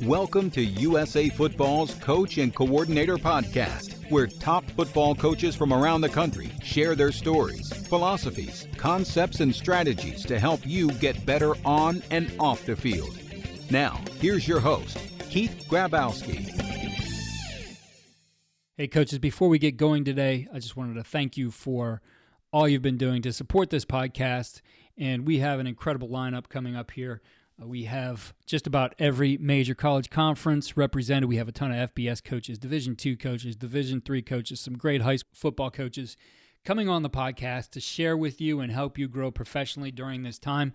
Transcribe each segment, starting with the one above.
Welcome to USA Football's Coach and Coordinator Podcast, where top football coaches from around the country share their stories, philosophies, concepts, and strategies to help you get better on and off the field. Now, here's your host, Keith Grabowski. Hey, coaches, before we get going today, I just wanted to thank you for all you've been doing to support this podcast, and we have an incredible lineup coming up here. We have just about every major college conference represented. We have a ton of FBS coaches, Division II coaches, Division III coaches, some great high school football coaches coming on the podcast to share with you and help you grow professionally during this time.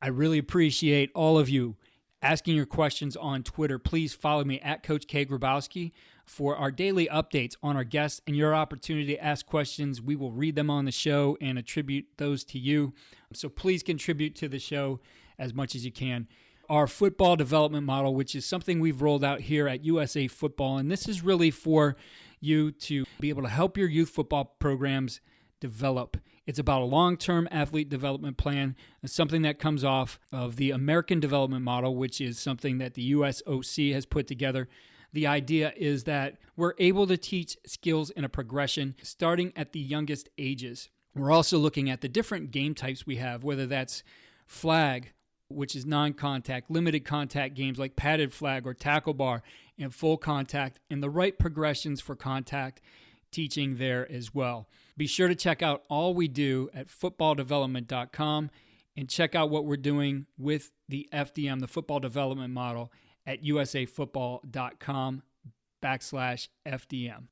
I really appreciate all of you asking your questions on Twitter. Please follow me at Coach K. Grabowski for our daily updates on our guests and your opportunity to ask questions. We will read them on the show and attribute those to you. So please contribute to the show as much as you can. Our football development model, which is something we've rolled out here at USA Football, and this is really for you to be able to help your youth football programs develop. It's about a long-term athlete development plan. It's something that comes off of the American development model, which is something that the USOC has put together. The idea is that we're able to teach skills in a progression starting at the youngest ages. We're also looking at the different game types we have, whether that's flag, which is non-contact, limited contact games like padded flag or tackle bar, and full contact, and the right progressions for contact teaching there as well. Be sure to check out all we do at footballdevelopment.com and check out what we're doing with the FDM, the football development model, at usafootball.com/FDM.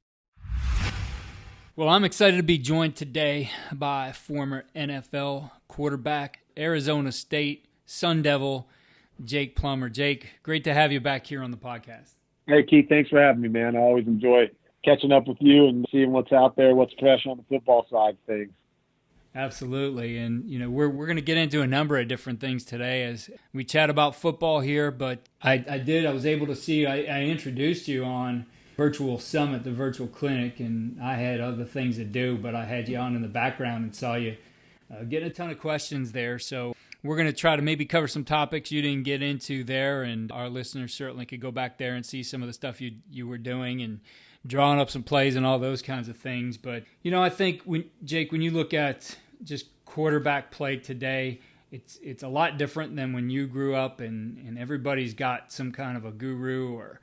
Well, I'm excited to be joined today by former NFL quarterback, Arizona State Sun Devil, Jake Plummer. Jake, great to have you back here on the podcast. Hey, Keith, thanks for having me, man. I always enjoy catching up with you and seeing what's out there, what's fresh on the football side of things. Absolutely. And, you know, we're going to get into a number of different things today as we chat about football here. But I was able to see, I introduced you on Virtual Summit, the virtual clinic, and I had other things to do, but I had you on in the background and saw you getting a ton of questions there. So we're going to try to maybe cover some topics you didn't get into there, and our listeners certainly could go back there and see some of the stuff you were doing and drawing up some plays and all those kinds of things. But, you know, I think, Jake, when you look at just quarterback play today, it's a lot different than when you grew up, and everybody's got some kind of a guru or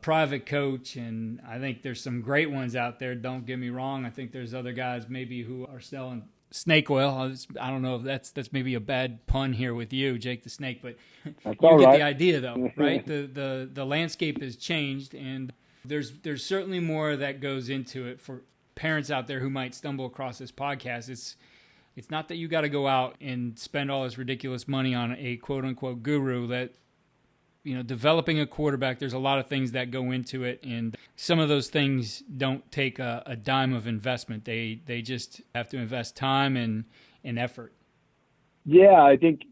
private coach, and I think there's some great ones out there. Don't get me wrong. I think there's other guys maybe who are selling snake oil. I don't know if that's maybe a bad pun here with you, Jake the Snake, but you get the idea though, right? The landscape has changed, and there's certainly more that goes into it for parents out there who might stumble across this podcast. It's not that you got to go out and spend all this ridiculous money on a quote unquote guru. That, you know, developing a quarterback, there's a lot of things that go into it, and some of those things don't take a dime of investment. They just have to invest time and effort. Yeah, I think,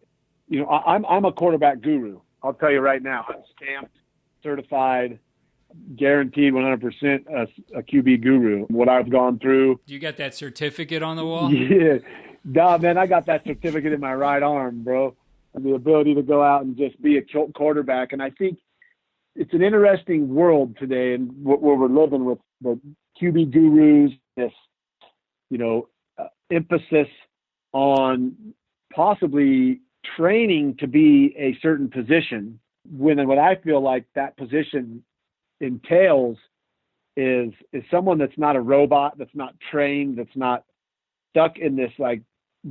you know, I'm a quarterback guru. I'll tell you right now, I'm stamped, certified, guaranteed 100% a QB guru. What I've gone through. Do you got that certificate on the wall? Yeah. Nah, man, I got that certificate in my right arm, bro. And the ability to go out and just be a quarterback. And I think it's an interesting world today, and where we're living with the QB gurus, this, you know, emphasis on possibly training to be a certain position, when what I feel like that position entails is someone that's not a robot, that's not trained, that's not stuck in this like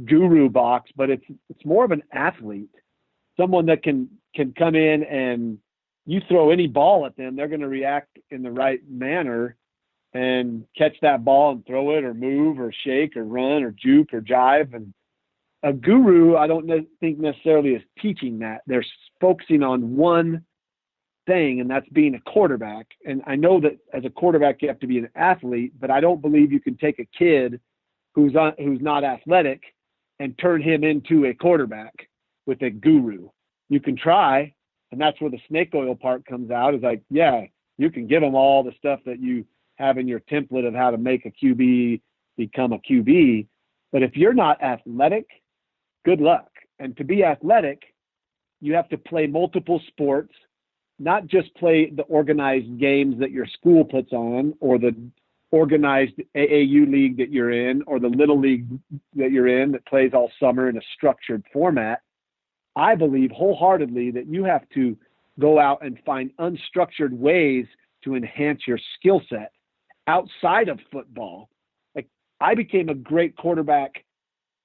guru box, but it's more of an athlete, someone that can come in, and you throw any ball at them, they're going to react in the right manner and catch that ball and throw it or move or shake or run or juke or jive. And a guru, I don't think necessarily is teaching that. They're focusing on one thing, and that's being a quarterback. And I know that as a quarterback, you have to be an athlete, but I don't believe you can take a kid who's not athletic and turn him into a quarterback with a guru. You can try, and that's where the snake oil part comes out. Is like, yeah, you can give them all the stuff that you have in your template of how to make a QB become a QB. But if you're not athletic, good luck. And to be athletic, you have to play multiple sports. not just play the organized games that your school puts on, or the organized AAU league that you're in, or the little league that you're in that plays all summer in a structured format. I believe wholeheartedly that you have to go out and find unstructured ways to enhance your skill set outside of football. Like, I became a great quarterback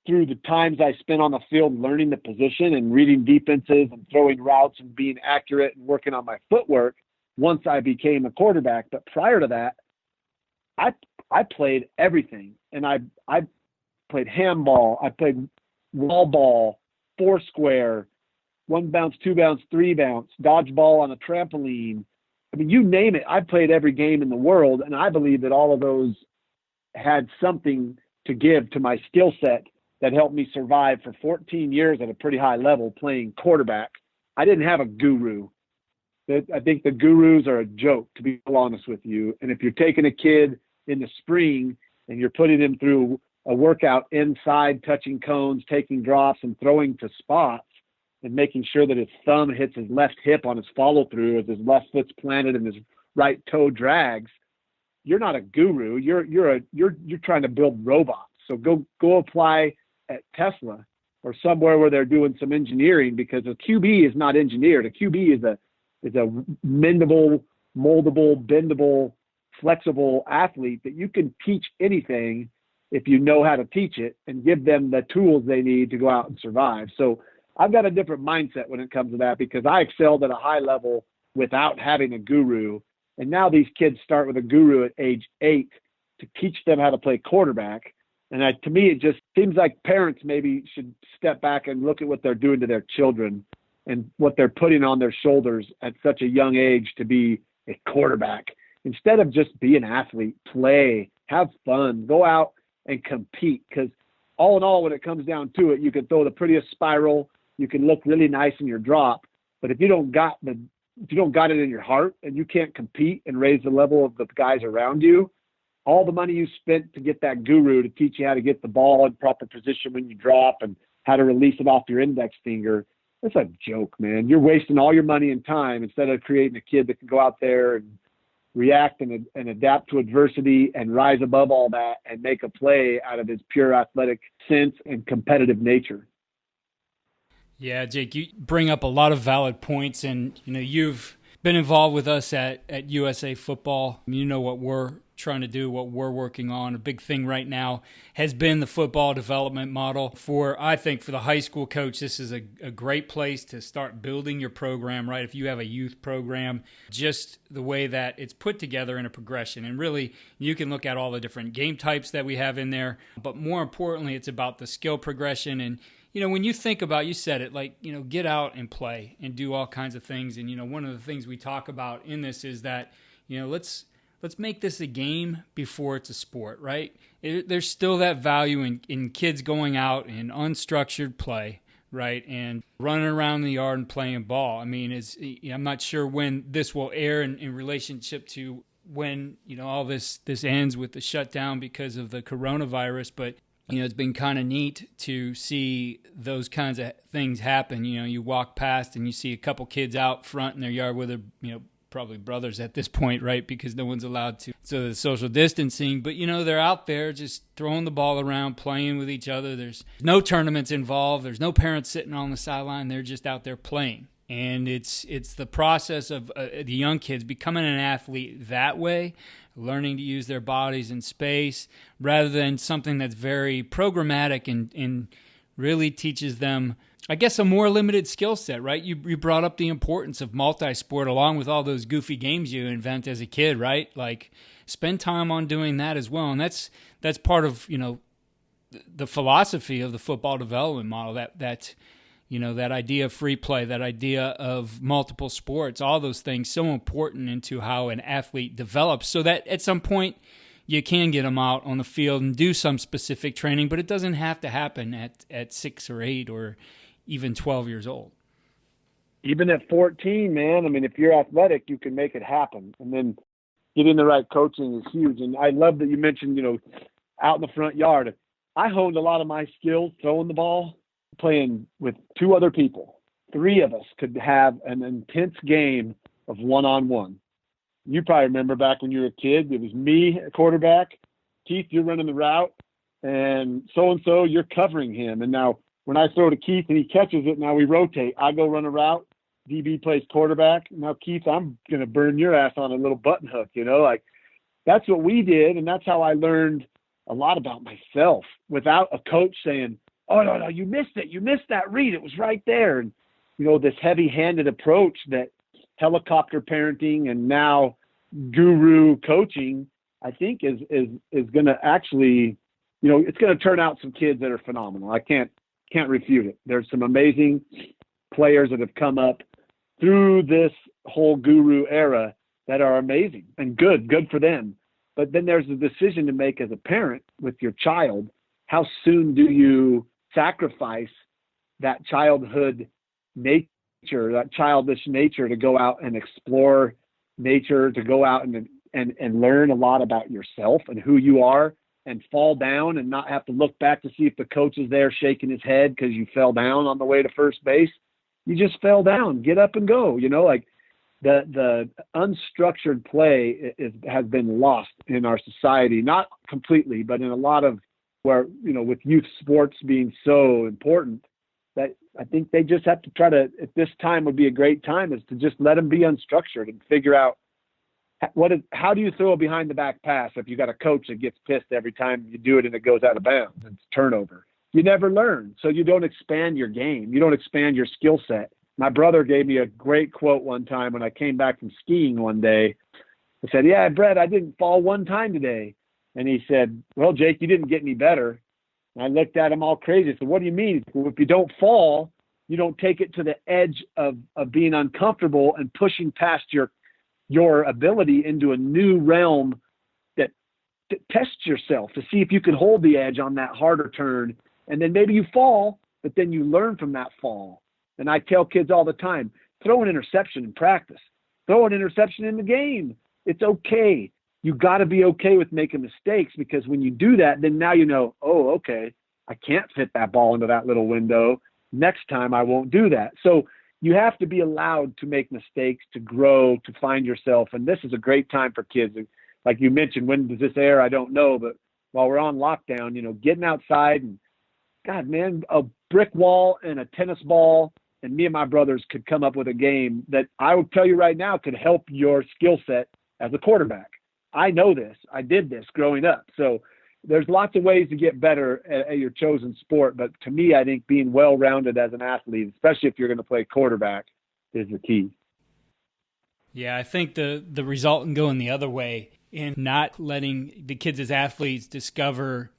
through the times I spent on the field learning the position and reading defenses and throwing routes and being accurate and working on my footwork once I became a quarterback. But prior to that, I played everything. And I played handball, I played wall ball, four square, one bounce, two bounce, three bounce, dodgeball on a trampoline. I mean, you name it. I played every game in the world, and I believe that all of those had something to give to my skill set that helped me survive for 14 years at a pretty high level playing quarterback. I didn't have a guru. I think the gurus are a joke, to be honest with you. And if you're taking a kid in the spring and you're putting him through a workout inside, touching cones, taking drops, and throwing to spots, and making sure that his thumb hits his left hip on his follow through as his left foot's planted and his right toe drags, you're not a guru. You're trying to build robots. So go apply at Tesla or somewhere where they're doing some engineering, because a QB is not engineered. A QB is a mendable, moldable, bendable, flexible athlete that you can teach anything if you know how to teach it and give them the tools they need to go out and survive. So I've got a different mindset when it comes to that, because I excelled at a high level without having a guru. And now these kids start with a guru at age 8 to teach them how to play quarterback. And to me, it just seems like parents maybe should step back and look at what they're doing to their children and what they're putting on their shoulders at such a young age to be a quarterback. Instead of just be an athlete, play, have fun, go out and compete. Because all in all, when it comes down to it, you can throw the prettiest spiral, you can look really nice in your drop, but if you don't got it in your heart and you can't compete and raise the level of the guys around you, all the money you spent to get that guru to teach you how to get the ball in proper position when you drop and how to release it off your index finger, that's a joke, man. You're wasting all your money and time instead of creating a kid that can go out there and react and adapt to adversity and rise above all that and make a play out of his pure athletic sense and competitive nature. Yeah, Jake, you bring up a lot of valid points, and you've been involved with us at USA Football. You know what we're trying to do, what we're working on. A big thing right now has been the football development model. I think for the high school coach, this is a great place to start building your program, right? If you have a youth program, just the way that it's put together in a progression. And really, you can look at all the different game types that we have in there. But more importantly, it's about the skill progression. And when you think about, you said it, get out and play and do all kinds of things. And, one of the things we talk about in this is that, let's make this a game before it's a sport, right? There's still that value in kids going out in unstructured play, right? And running around the yard and playing ball. I mean, I'm not sure when this will air in relationship to when, all this ends with the shutdown because of the coronavirus, but it's been kind of neat to see those kinds of things happen. You walk past and you see a couple kids out front in their yard with their, probably brothers at this point, right? Because no one's allowed to. So the social distancing, but they're out there just throwing the ball around, playing with each other. There's no tournaments involved. There's no parents sitting on the sideline. They're just out there playing. And it's the process of the young kids becoming an athlete that way, learning to use their bodies in space rather than something that's very programmatic and really teaches them, I guess, a more limited skill set, right? You brought up the importance of multi-sport along with all those goofy games you invent as a kid, right? Like, spend time on doing that as well. And that's part of, the philosophy of the football development model, that idea of free play, that idea of multiple sports, all those things so important into how an athlete develops so that at some point you can get them out on the field and do some specific training, but it doesn't have to happen at 6 or 8 or even 12 years old. Even at 14, man, I mean, if you're athletic, you can make it happen. And then getting the right coaching is huge. And I love that you mentioned, out in the front yard. I honed a lot of my skills throwing the ball, playing with 2 other people. 3 of us could have an intense game of one-on-one. You probably remember back when you were a kid, it was me, a quarterback, Keith, you're running the route, and so-and-so, you're covering him. And now when I throw to Keith and he catches it, now we rotate. I go run a route, DB plays quarterback. Now, Keith, I'm going to burn your ass on a little button hook, like that's what we did. And that's how I learned a lot about myself without a coach saying, oh, no, you missed it. You missed that read. It was right there. And, this heavy-handed approach that helicopter parenting and now guru coaching, I think is going to actually, it's going to turn out some kids that are phenomenal. I can't refute it. There's some amazing players that have come up through this whole guru era that are amazing and good for them. But then there's a decision to make as a parent with your child. How soon do you sacrifice that childhood nature, that childish nature to go out and explore nature, to go out and learn a lot about yourself and who you are, and fall down and not have to look back to see if the coach is there shaking his head because you fell down on the way to first base. You just fell down, get up and go, like the unstructured play has been lost in our society, not completely, but in a lot of where, with youth sports being so important, that I think they just have to try to, at this time would be a great time, is to just let them be unstructured and figure out how do you throw a behind the back pass if you got a coach that gets pissed every time you do it and it goes out of bounds and it's turnover. You never learn. So you don't expand your game. You don't expand your skill set. My brother gave me a great quote one time when I came back from skiing one day. I said, yeah, Brett, I didn't fall one time today. And he said, well, Jake, you didn't get any better. And I looked at him all crazy. I said, what do you mean? Well, if you don't fall, you don't take it to the edge of being uncomfortable and pushing past your ability into a new realm that tests yourself to see if you can hold the edge on that harder turn. And then maybe you fall, but then you learn from that fall. And I tell kids all the time, throw an interception in practice. Throw an interception in the game. It's okay. You got to be okay with making mistakes, because when you do that, then now oh, okay, I can't fit that ball into that little window. Next time I won't do that. So you have to be allowed to make mistakes, to grow, to find yourself. And this is a great time for kids. Like you mentioned, when does this air? I don't know. But while we're on lockdown, getting outside and, God, man, a brick wall and a tennis ball, and me and my brothers could come up with a game that I will tell you right now could help your skill set as a quarterback. I know this. I did this growing up. So there's lots of ways to get better at your chosen sport. But to me, I think being well-rounded as an athlete, especially if you're going to play quarterback, is the key. Yeah, I think the result in going the other way, in not letting the kids as athletes discover,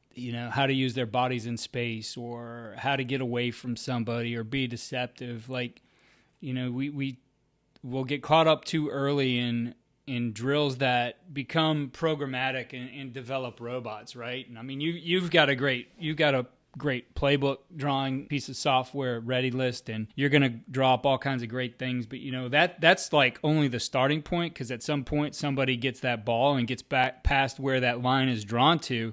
how to use their bodies in space, or how to get away from somebody, or be deceptive. Like, we will get caught up too early in drills that become programmatic and develop robots, right? And I mean, you've got a great playbook drawing piece of software, Ready List, and you're going to draw up all kinds of great things. But that's like only the starting point, because at some point somebody gets that ball and gets back past where that line is drawn to,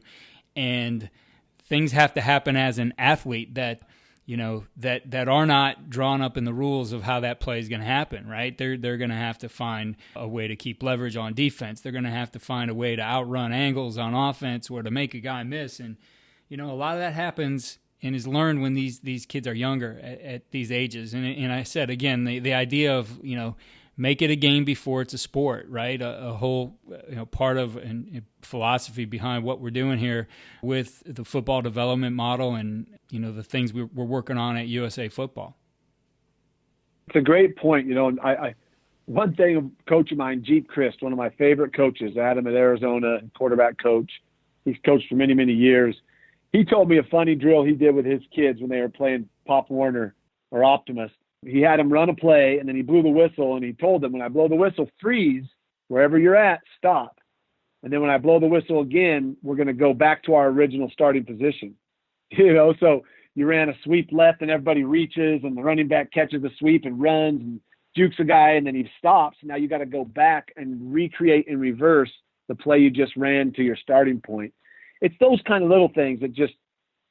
and things have to happen as an athlete that that are not drawn up in the rules of how that play is going to happen, right? They're going to have to find a way to keep leverage on defense. They're going to have to find a way to outrun angles on offense, or to make a guy miss. And a lot of that happens and is learned when these kids are younger at these ages. And I said again, the idea of make it a game before it's a sport, right? A whole part of and philosophy behind what we're doing here with the football development model, and the things we're working on at USA Football. It's a great point. One thing, a coach of mine, Jeep Christ, one of my favorite coaches, Adam at Arizona, quarterback coach. He's coached for many, many years. He told me a funny drill he did with his kids when they were playing Pop Warner or Optimus. He had them run a play, and then he blew the whistle, and he told them, when I blow the whistle, freeze, wherever you're at, stop. And then when I blow the whistle again, we're going to go back to our original starting position. So you ran a sweep left and everybody reaches, and the running back catches the sweep and runs and jukes a guy, and then he stops. Now you got to go back and recreate in reverse the play you just ran to your starting point. It's those kind of little things that just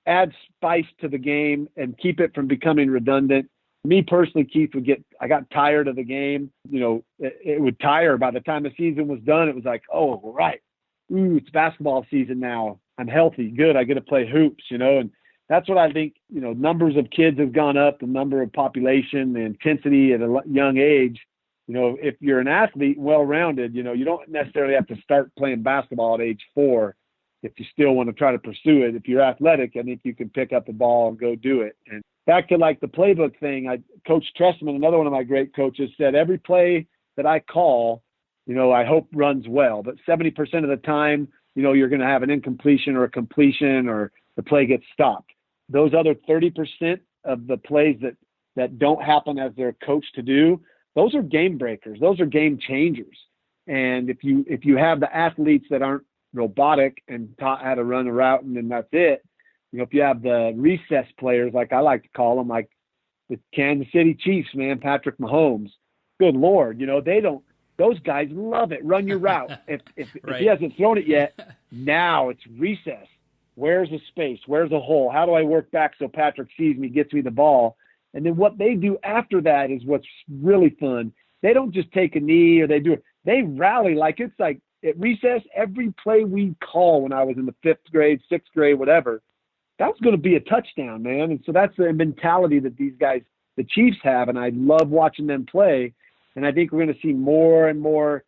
add spice to the game and keep it from becoming redundant. Me personally, Keith, I got tired of the game. It would tire. By the time the season was done, it was like, oh, right. It's basketball season now. I'm healthy. Good. I get to play hoops, and that's what I think, numbers of kids have gone up, the number of population, the intensity at a young age. If you're an athlete, well-rounded, you don't necessarily have to start playing basketball at age 4 if you still want to try to pursue it. If you're athletic, I think you can pick up the ball and go do it. And back to like the playbook thing, Coach Trestman, another one of my great coaches, said every play that I call, I hope runs well. But 70% of the time, you're going to have an incompletion or a completion or the play gets stopped. Those other 30% of the plays that don't happen as they're coached to do, those are game breakers. Those are game changers. And if you have the athletes that aren't robotic and taught how to run a route and then that's it, if you have the recess players, like I like to call them, like the Kansas City Chiefs, man, Patrick Mahomes, good Lord, those guys love it. Run your route. If he hasn't thrown it yet, now it's recess. Where's the space? Where's the hole? How do I work back so Patrick sees me, gets me the ball? And then what they do after that is what's really fun. They don't just take a knee or they rally. It's like at recess, every play we call when I was in the 5th grade, 6th grade, whatever, that was going to be a touchdown, man. And so that's the mentality that these guys, the Chiefs, have. And I love watching them play. And I think we're going to see more and more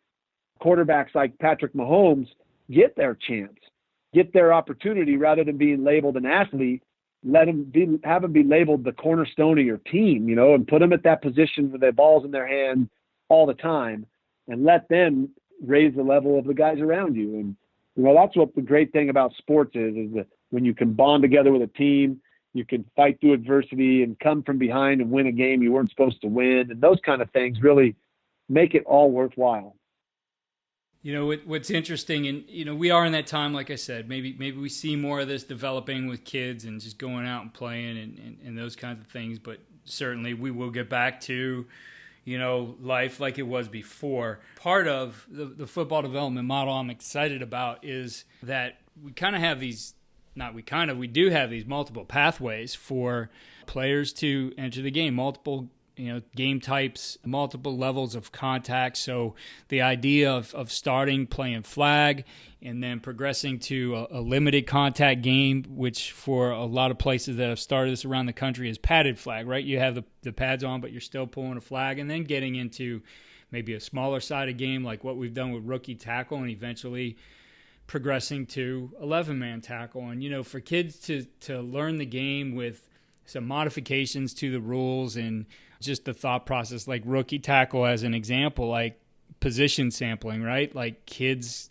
quarterbacks like Patrick Mahomes get their chance, get their opportunity rather than being labeled an athlete. Have them be labeled the cornerstone of your team, and put them at that position with their balls in their hand all the time and let them raise the level of the guys around you. And, that's what the great thing about sports is that when you can bond together with a team, you can fight through adversity and come from behind and win a game you weren't supposed to win. And those kind of things really make it all worthwhile. What's interesting, and, we are in that time, like I said, maybe we see more of this developing with kids and just going out and playing and those kinds of things. But certainly we will get back to, life like it was before. Part of the football development model I'm excited about is that we kind of have these, we do have these multiple pathways for players to enter the game, multiple game types, multiple levels of contact. So the idea of starting playing flag and then progressing to a limited contact game, which for a lot of places that have started this around the country is padded flag, right? You have the pads on, but you're still pulling a flag, and then getting into maybe a smaller side of game like what we've done with rookie tackle, and eventually progressing to 11-man tackle. And, for kids to learn the game with some modifications to the rules and just the thought process, like rookie tackle as an example, like position sampling, right? Like kids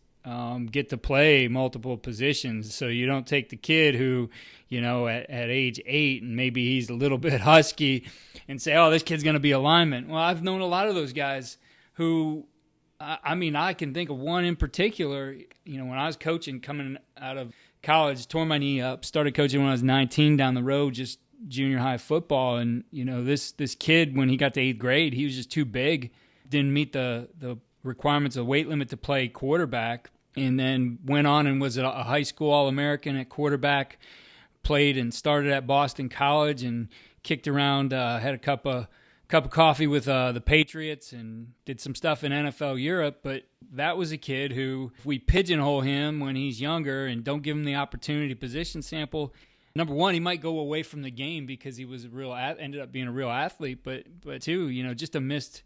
get to play multiple positions. So you don't take the kid who, at age 8 and maybe he's a little bit husky and say, oh, this kid's going to be a lineman. Well, I've known a lot of those guys who, I can think of one in particular, when I was coaching coming out of college, tore my knee up, started coaching when I was 19 down the road, just junior high football. And, this kid, when he got to 8th grade, he was just too big, didn't meet the requirements of weight limit to play quarterback, and then went on and was a high school All-American at quarterback, played and started at Boston College and kicked around, had a cup of coffee with the Patriots and did some stuff in NFL Europe. But that was a kid who, if we pigeonhole him when he's younger and don't give him the opportunity to position sample, number one, he might go away from the game because he was ended up being a real athlete. But two, just a missed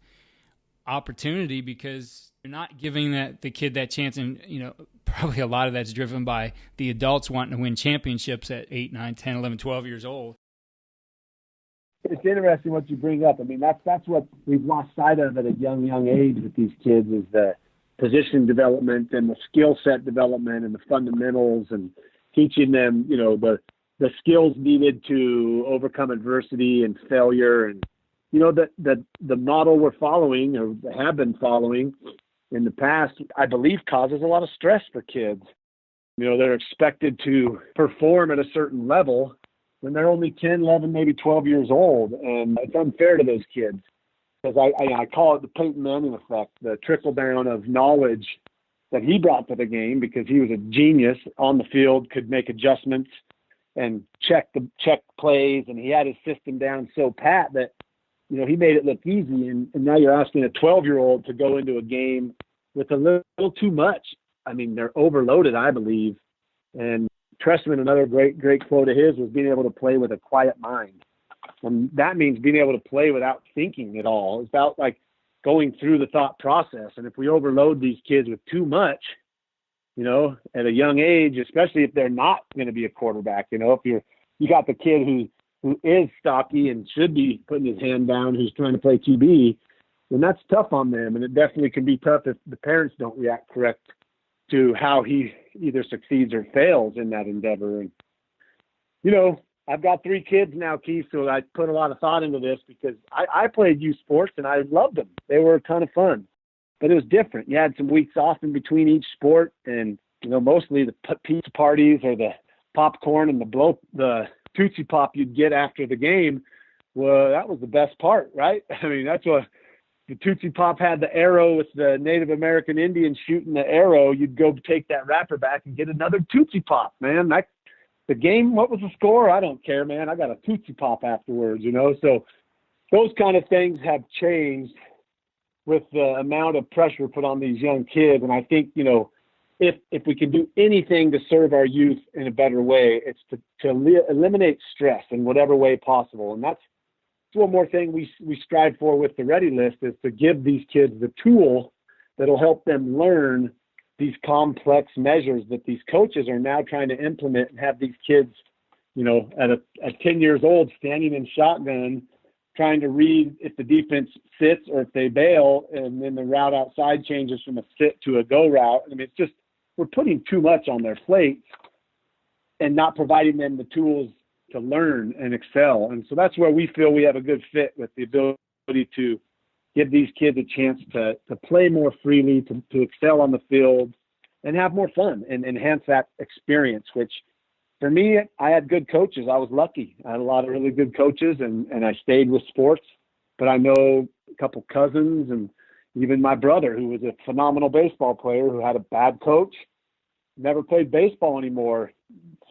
opportunity because you're not giving the kid that chance. And, probably a lot of that's driven by the adults wanting to win championships at 8, 9, 10, 11, 12 years old. It's interesting what you bring up. That's what we've lost sight of at a young age with these kids is the position development and the skill set development and the fundamentals and teaching them, the skills needed to overcome adversity and failure. And, the model we're following or have been following in the past, I believe, causes a lot of stress for kids. They're expected to perform at a certain level when they're only 10, 11, maybe 12 years old. And it's unfair to those kids because I call it the Peyton Manning effect, the trickle down of knowledge that he brought to the game because he was a genius on the field, could make adjustments and check plays. And he had his system down so pat that he made it look easy. And now you're asking a 12-year-old to go into a game with a little too much. I mean, they're overloaded, I believe. And Trestman, another great quote of his was being able to play with a quiet mind. And that means being able to play without thinking at all. It's about like going through the thought process. And if we overload these kids with too much, at a young age, especially if they're not going to be a quarterback, if you got the kid who is stocky and should be putting his hand down, who's trying to play QB, then that's tough on them. And it definitely can be tough if the parents don't react correct to how he either succeeds or fails in that endeavor. And, I've got 3 kids now, Keith, so I put a lot of thought into this because I played youth sports and I loved them. They were a ton of fun, but it was different. You had some weeks off in between each sport, and, mostly the pizza parties or the popcorn and the Tootsie Pop you'd get after the game. Well, that was the best part, right? I mean, that's what the Tootsie Pop had, the arrow with the Native American Indian shooting the arrow. You'd go take that wrapper back and get another Tootsie Pop, man. The game, what was the score? I don't care, man. I got a Tootsie Pop afterwards, So those kind of things have changed with the amount of pressure put on these young kids. And I think, if we can do anything to serve our youth in a better way, it's to eliminate stress in whatever way possible. And that's one more thing we strive for with the Ready List, is to give these kids the tool that'll help them learn these complex measures that these coaches are now trying to implement, and have these kids, at 10 years old, standing in shotgun, trying to read if the defense sits or if they bail, and then the route outside changes from a sit to a go route. I mean, it's just, we're putting too much on their plates and not providing them the tools to learn and excel. And so that's where we feel we have a good fit, with the ability to give these kids a chance to play more freely, to excel on the field and have more fun and enhance that experience, which for me, I had good coaches. I was lucky. I had a lot of really good coaches, and I stayed with sports. But I know a couple cousins and even my brother, who was a phenomenal baseball player, who had a bad coach, never played baseball anymore,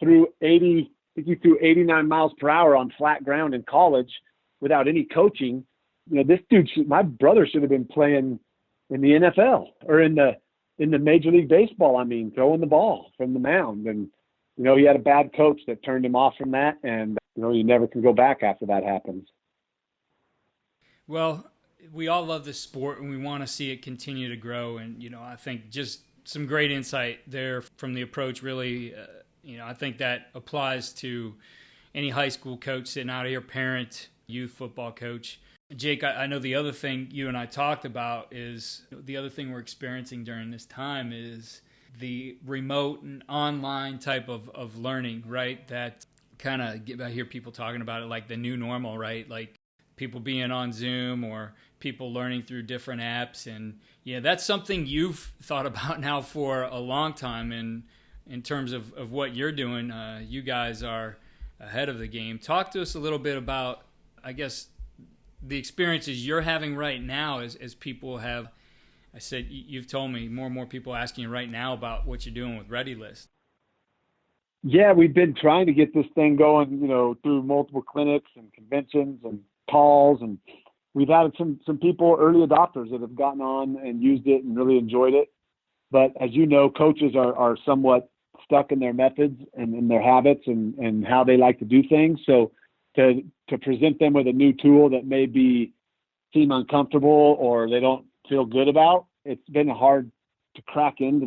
threw 89 miles per hour on flat ground in college without any coaching. This dude, my brother should have been playing in the NFL or in the Major League Baseball. I mean, throwing the ball from the mound. And, he had a bad coach that turned him off from that. And, you never can go back after that happens. Well, we all love this sport and we want to see it continue to grow. And, I think just some great insight there from the approach. Really, I think that applies to any high school coach sitting out here, parent, youth football coach. Jake, I know the other thing you and I talked about is the other thing we're experiencing during this time is the remote and online type of learning, right? That kind of, I hear people talking about it like the new normal, right? Like people being on Zoom or people learning through different apps. And that's something you've thought about now for a long time. And in terms of what you're doing, you guys are ahead of the game. Talk to us a little bit about, I guess, the experiences you're having right now as people have. I said, you've told me more and more people asking you right now about what you're doing with Ready List. Yeah, we've been trying to get this thing going, through multiple clinics and conventions and calls. And we've had some people, early adopters, that have gotten on and used it and really enjoyed it. But as you know, coaches are somewhat stuck in their methods and in their habits and how they like to do things. So to present them with a new tool that may seem uncomfortable or they don't feel good about, it's been hard to crack into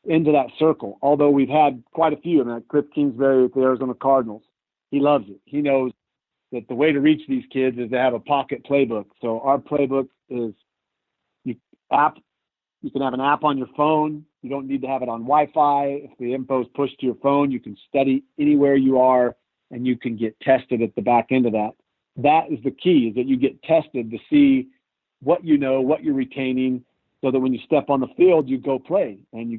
that circle. Although we've had quite a few. I mean, Cliff Kingsbury with the Arizona Cardinals, he loves it. He knows that the way to reach these kids is to have a pocket playbook. So our playbook is you can have an app on your phone. You don't need to have it on Wi-Fi. If the info is pushed to your phone, you can study anywhere you are, and you can get tested at the back end of that. That is the key, is that you get tested to see what you know, what you're retaining, so that when you step on the field, you go play and you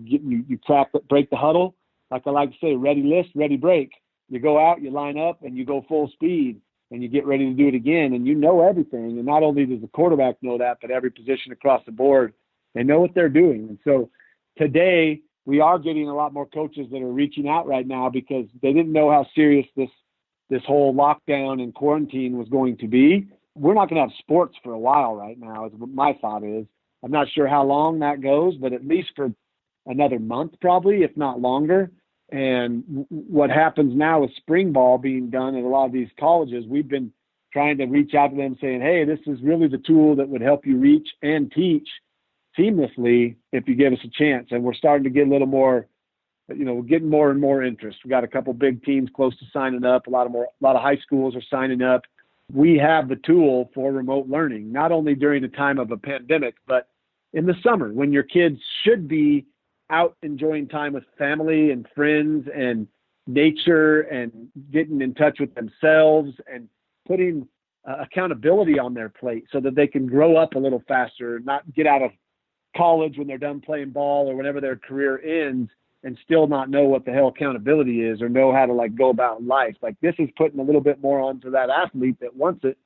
break the huddle. Like I like to say, ready list, ready break. You go out, you line up, and you go full speed, and you get ready to do it again. And you know everything. And not only does the quarterback know that, but every position across the board, they know what they're doing. And so today we are getting a lot more coaches that are reaching out right now because they didn't know how serious this whole lockdown and quarantine was going to be. we're not going to have sports for a while right now, is what my thought is. I'm not sure how long that goes, but at least for another month probably, if not longer. And what happens now with spring ball being done at a lot of these colleges, we've been trying to reach out to them saying, hey, this is really the tool that would help you reach and teach seamlessly if you give us a chance. And we're starting to get a little more, we're getting more and more interest. We got a couple big teams close to signing up. A lot of high schools are signing up. We have the tool for remote learning, not only during the time of a pandemic, but in the summer when your kids should be out enjoying time with family and friends and nature and getting in touch with themselves and putting accountability on their plate so that they can grow up a little faster, not get out of college when they're done playing ball or whenever their career ends and still not know what the hell accountability is or know how to go about life. This is putting a little bit more onto that athlete that wants it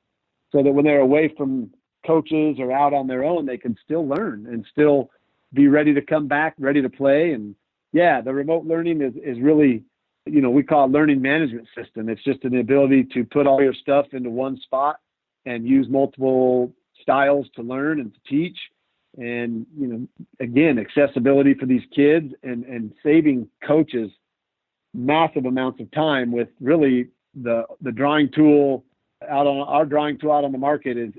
so that when they're away from coaches or out on their own, they can still learn and still be ready to come back, ready to play. And yeah, the remote learning is really, we call it learning management system. It's just an ability to put all your stuff into one spot and use multiple styles to learn and to teach. And, again, accessibility for these kids and saving coaches massive amounts of time with really the drawing tool out on the market is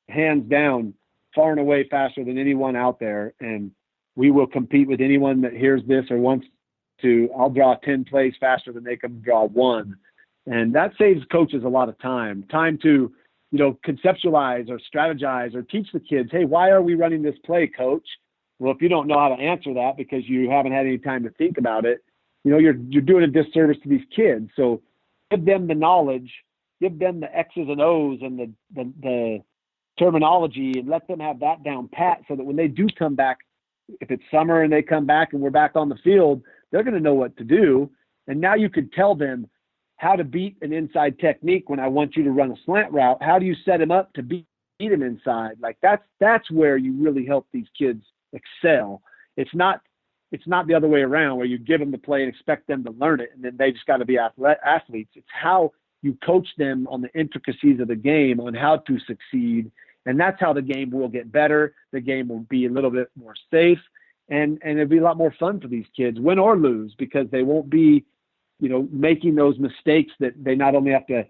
hands down far and away faster than anyone out there. And we will compete with anyone that hears this or wants to. I'll draw 10 plays faster than they can draw one. And that saves coaches a lot of time to, conceptualize or strategize or teach the kids, hey, why are we running this play, coach? Well, if you don't know how to answer that because you haven't had any time to think about it, you're doing a disservice to these kids. So give them the knowledge, give them the X's and O's and the terminology, and let them have that down pat so that when they do come back, if it's summer and they come back and we're back on the field, they're going to know what to do. And now you could tell them how to beat an inside technique when I want you to run a slant route. How do you set him up to beat him inside? That's where you really help these kids excel. It's not the other way around where you give them the play and expect them to learn it and then they just got to be athletes. It's how you coach them on the intricacies of the game on how to succeed. And that's how the game will get better. The game will be a little bit more safe and it'll be a lot more fun for these kids, win or lose, because they won't be, making those mistakes that they not only have to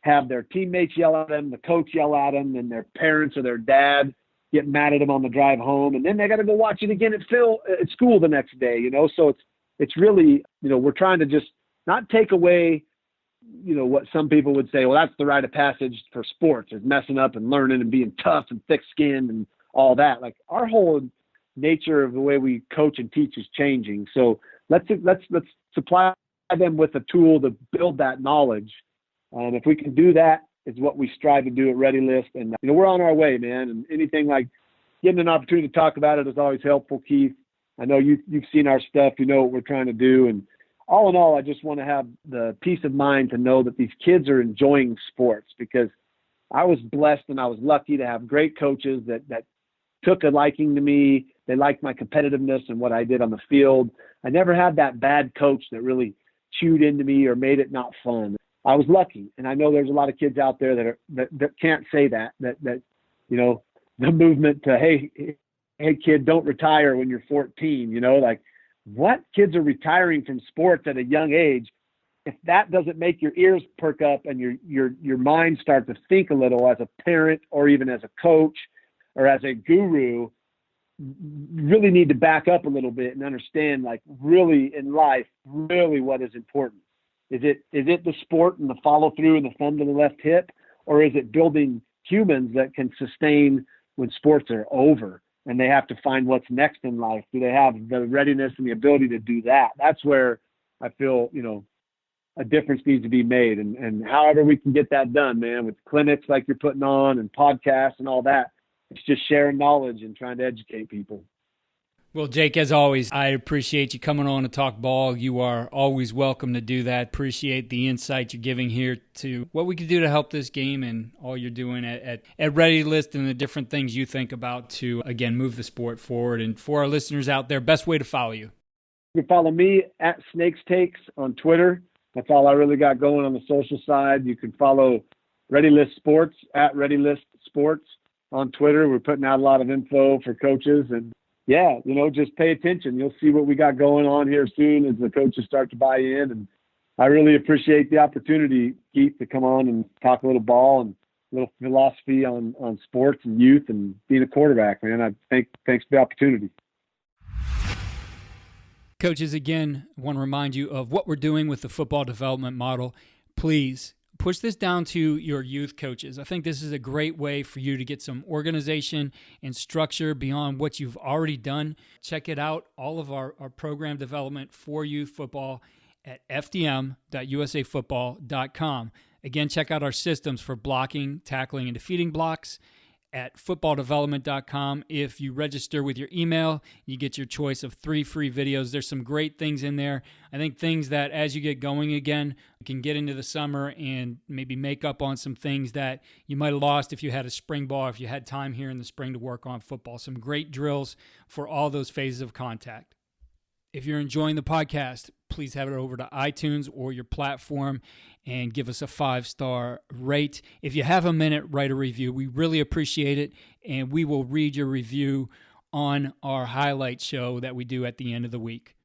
have their teammates yell at them, the coach yell at them, and their parents or their dad get mad at them on the drive home. And then they got to go watch it again at school the next day, So it's really, we're trying to just not take away, what some people would say, well, that's the rite of passage for sports, is messing up and learning and being tough and thick-skinned and all that. Our whole nature of the way we coach and teach is changing. So let's supply them with a tool to build that knowledge. If we can do that, is what we strive to do at Ready List. And, we're on our way, man. And anything like getting an opportunity to talk about it is always helpful, Keith. I know you've seen our stuff. You know what we're trying to do. And all in all, I just want to have the peace of mind to know that these kids are enjoying sports, because I was blessed and I was lucky to have great coaches that took a liking to me. They liked my competitiveness and what I did on the field. I never had that bad coach that really chewed into me or made it not fun. I was lucky. And I know there's a lot of kids out there that can't say that the movement to, hey kid, don't retire when you're 14, what? Kids are retiring from sports at a young age. If that doesn't make your ears perk up and your mind start to think a little as a parent or even as a coach or as a guru, really need to back up a little bit and understand, really in life, really what is important. Is it the sport and the follow through and the thumb to the left hip, or is it building humans that can sustain when sports are over and they have to find what's next in life? Do they have the readiness and the ability to do that? That's where I feel, a difference needs to be made. And however we can get that done, man, with clinics like you're putting on and podcasts and all that, it's just sharing knowledge and trying to educate people. Well, Jake, as always, I appreciate you coming on to talk ball. You are always welcome to do that. Appreciate the insight you're giving here to what we can do to help this game and all you're doing at Ready List and the different things you think about to, again, move the sport forward. And for our listeners out there, best way to follow you. You can follow me at Snakes Takes on Twitter. That's all I really got going on the social side. You can follow Ready List Sports, at Ready List Sports on Twitter. We're putting out a lot of info for coaches, and yeah, just pay attention. You'll see what we got going on here soon as the coaches start to buy in. And I really appreciate the opportunity, Keith, to come on and talk a little ball and a little philosophy on sports and youth and being a quarterback, man. Thanks for the opportunity. Coaches, again, I want to remind you of what we're doing with the football development model. Please push this down to your youth coaches. I think this is a great way for you to get some organization and structure beyond what you've already done. Check it out, all of our program development for youth football at fdm.usafootball.com. Again, check out our systems for blocking, tackling, and defeating blocks at footballdevelopment.com. If you register with your email, you get your choice of 3 free videos. There's some great things in there. I think things that as you get going again, you can get into the summer and maybe make up on some things that you might have lost if you had a spring ball, if you had time here in the spring to work on football. Some great drills for all those phases of contact. If you're enjoying the podcast, please head over to iTunes or your platform and give us a 5-star rate. If you have a minute, write a review. We really appreciate it, and we will read your review on our highlight show that we do at the end of the week.